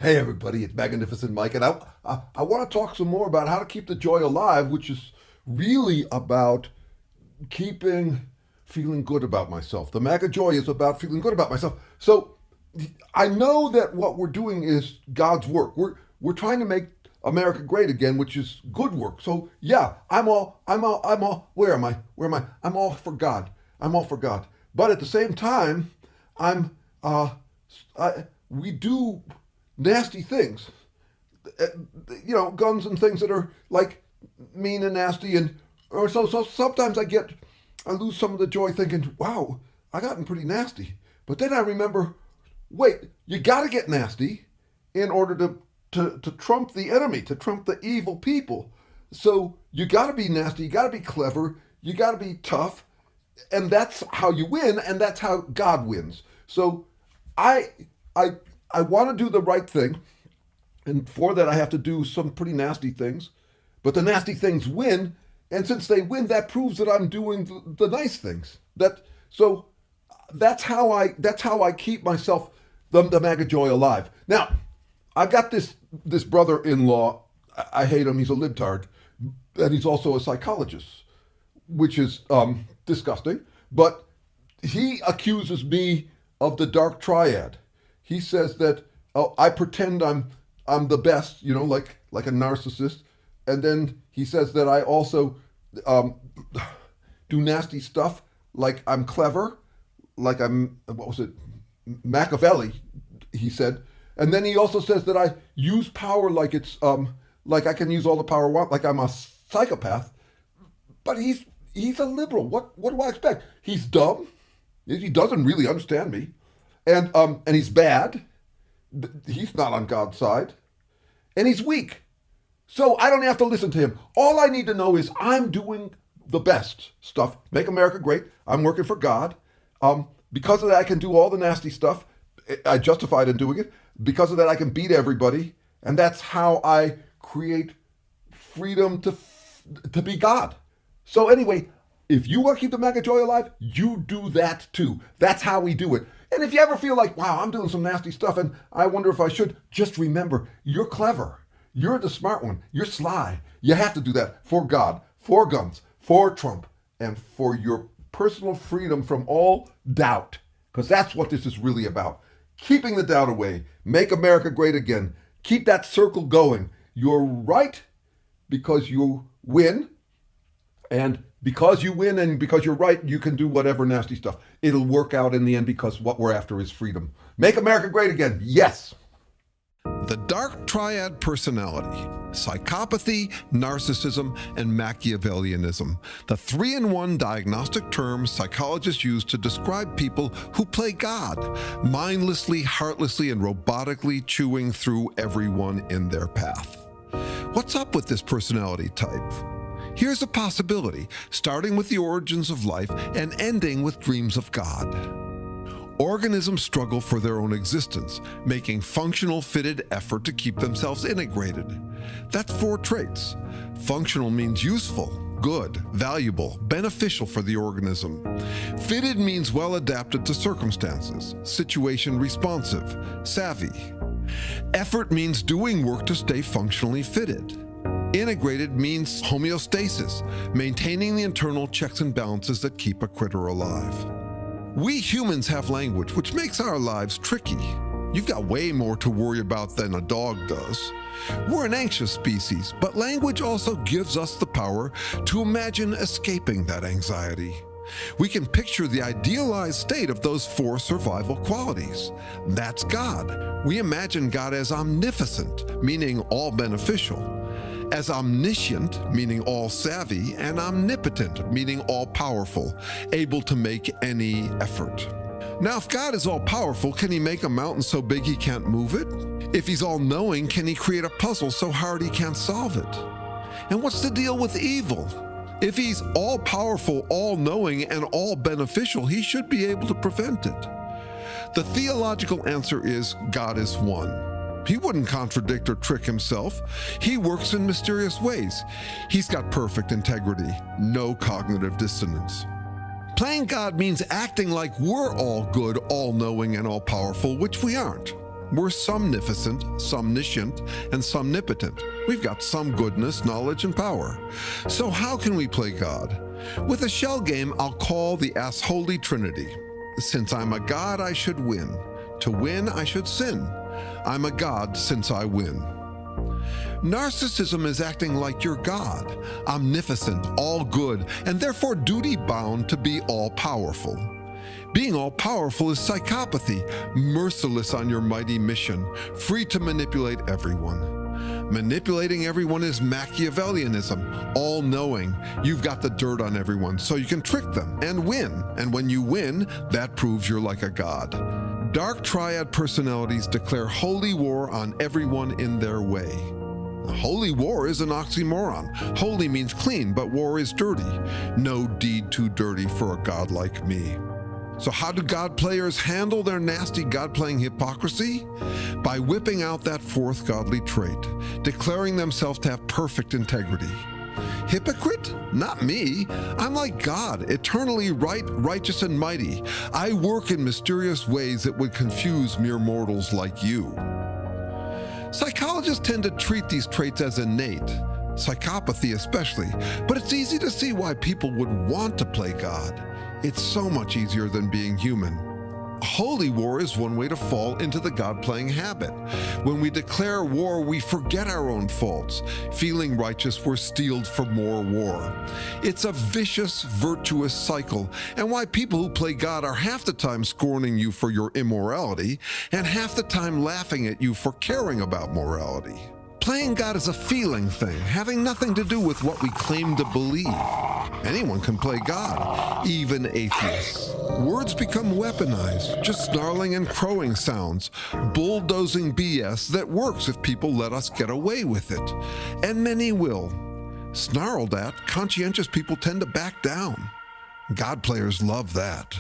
Hey everybody, it's Magnificent Mike, and I want to talk some more about how to keep the joy alive, which is really about feeling good about myself. The MAGA joy is about feeling good about myself. So I know that what we're doing is God's work. We're trying to make America great again, which is good work. So yeah, I'm all. Where am I? I'm all for God. I'm all for God. But at the same time, I'm. We do nasty things, guns and things that are like mean and nasty, and or so sometimes I lose some of the joy thinking, wow, I gotten pretty nasty. But then I remember, wait, you got to get nasty in order to trump the enemy, to trump the evil people. So you got to be nasty, you got to be clever, you got to be tough, and that's how you win, and that's how God wins. So I want to do the right thing, and for that I have to do some pretty nasty things. But the nasty things win, and since they win, that proves that I'm doing the nice things. That's how I keep myself the MAGA joy alive. Now, I've got this brother-in-law. I hate him. He's a libtard, and he's also a psychologist, which is disgusting. But he accuses me of the Dark Triad. He says that I pretend I'm the best, like a narcissist, and then he says that I also do nasty stuff, like I'm clever, like I'm Machiavelli, he said, and then he also says that I use power like it's like I can use all the power I want, like I'm a psychopath. But he's a liberal. What do I expect? He's dumb. He doesn't really understand me. And he's bad. He's not on God's side. And he's weak. So I don't have to listen to him. All I need to know is I'm doing the best stuff. Make America great. I'm working for God. Because of that, I can do all the nasty stuff. I justified in doing it. Because of that, I can beat everybody. And that's how I create freedom to be God. So anyway, if you want to keep the MAGA joy alive, you do that too. That's how we do it. And if you ever feel like, wow, I'm doing some nasty stuff and I wonder if I should, just remember, you're clever. You're the smart one. You're sly. You have to do that for God, for guns, for Trump, and for your personal freedom from all doubt. Because that's what this is really about. Keeping the doubt away. Make America great again. Keep that circle going. You're right because you win. And because you win and because you're right, you can do whatever nasty stuff. It'll work out in the end because what we're after is freedom. Make America great again. Yes. The Dark Triad personality, psychopathy, narcissism, and Machiavellianism, the 3-in-1 diagnostic term psychologists use to describe people who play God, mindlessly, heartlessly, and robotically chewing through everyone in their path. What's up with this personality type? Here's a possibility, starting with the origins of life and ending with dreams of God. Organisms struggle for their own existence, making functional, fitted effort to keep themselves integrated. That's 4 traits. Functional means useful, good, valuable, beneficial for the organism. Fitted means well adapted to circumstances, situation responsive, savvy. Effort means doing work to stay functionally fitted. Integrated means homeostasis, maintaining the internal checks and balances that keep a critter alive. We humans have language, which makes our lives tricky. You've got way more to worry about than a dog does. We're an anxious species, but language also gives us the power to imagine escaping that anxiety. We can picture the idealized state of those 4 survival qualities. That's God. We imagine God as omnificent, meaning all beneficial, as omniscient, meaning all savvy, and omnipotent, meaning all powerful, able to make any effort. Now, if God is all powerful, can he make a mountain so big he can't move it? If he's all knowing, can he create a puzzle so hard he can't solve it? And what's the deal with evil? If he's all powerful, all knowing, and all beneficial, he should be able to prevent it. The theological answer is God is one. He wouldn't contradict or trick himself. He works in mysterious ways. He's got perfect integrity, no cognitive dissonance. Playing God means acting like we're all good, all-knowing, and all-powerful, which we aren't. We're somnificent, somniscient, and somnipotent. We've got some goodness, knowledge, and power. So how can we play God? With a shell game I'll call the Assholy Trinity. Since I'm a god, I should win. To win, I should sin. I'm a god since I win. Narcissism is acting like you're God, omnipotent, all good, and therefore duty-bound to be all-powerful. Being all-powerful is psychopathy, merciless on your mighty mission, free to manipulate everyone. Manipulating everyone is Machiavellianism, all-knowing. You've got the dirt on everyone, so you can trick them and win. And when you win, that proves you're like a god. Dark Triad personalities declare holy war on everyone in their way. Holy war is an oxymoron. Holy means clean, but war is dirty. No deed too dirty for a god like me. So how do God players handle their nasty God-playing hypocrisy? By whipping out that fourth godly trait, declaring themselves to have perfect integrity. Hypocrite? Not me. I'm like God, eternally right, righteous, and mighty. I work in mysterious ways that would confuse mere mortals like you. Psychologists tend to treat these traits as innate, psychopathy especially, but it's easy to see why people would want to play God. It's so much easier than being human. Holy war is one way to fall into the God-playing habit. When we declare war, we forget our own faults. Feeling righteous, we're steeled for more war. It's a vicious, virtuous cycle, and why people who play God are half the time scorning you for your immorality, and half the time laughing at you for caring about morality. Playing God is a feeling thing, having nothing to do with what we claim to believe. Anyone can play God, even atheists. Words become weaponized, just snarling and crowing sounds, bulldozing BS that works if people let us get away with it. And many will. Snarled at, conscientious people tend to back down. God players love that.